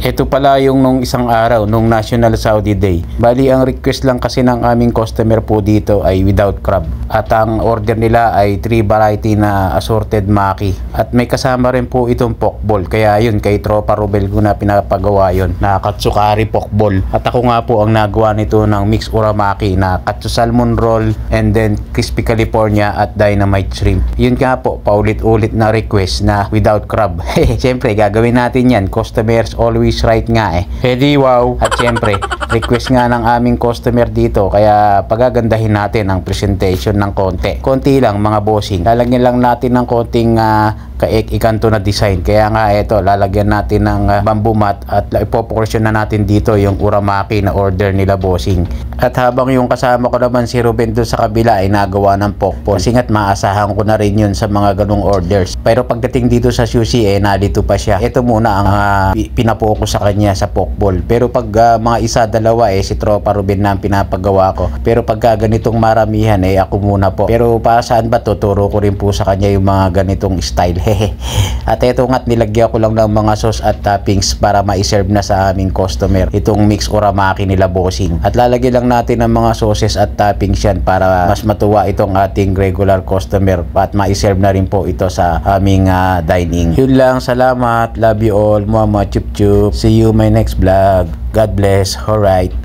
Ito pala yung nung isang araw, nung National Saudi Day. Bali, ang request lang kasi ng aming customer po dito ay without crab. At ang order nila ay 3 variety na assorted maki. At may kasama rin po itong pokball. Kaya yun, kay Tropa Rubel ko na pinapagawa yun, na katsukari pokball. At ako nga po ang nagawa nito ng mix uramaki na katsu salmon roll and then crispy California at dynamite shrimp. Yun nga po, paulit-ulit na request na without crab. Siyempre, gagawin natin yan. Customers always right nga eh. Edi wow. At syempre, request nga ng aming customer dito, kaya pagagandahin natin ang presentation ng konti. Konti lang mga bossing. Lalagyan lang natin ng konting ikanto na design. Kaya nga ito, lalagyan natin ng bamboo mat at ipoportion na natin dito yung uramaki na order nila bossing. At habang yung kasama ko naman si Ruben doon sa kabila ay nagawa ng pokpon. Kasi nga't maasahan ko na rin yun sa mga ganung orders. Pero pagdating dito sa sushi nalito pa siya. Ito muna ang pinapo ko sa kanya sa pokball. Pero pag mga isa, dalawa si Tropa Ruben na ang pinapagawa ko. Pero pagka ganitong maramihan ako muna po. Pero para saan ba, tuturo ko rin po sa kanya yung mga ganitong style. At ito nga't nilagyan ko lang ng mga sauce at toppings para ma-serve na sa aming customer itong mix uramaki nila bossing. At lalagyan lang natin ng mga sauces at toppings yan para mas matuwa itong ating regular customer at ma-serve na rin po ito sa aming dining. Yun lang, salamat, love you all, mama chup chup, see you my next vlog, God bless, alright.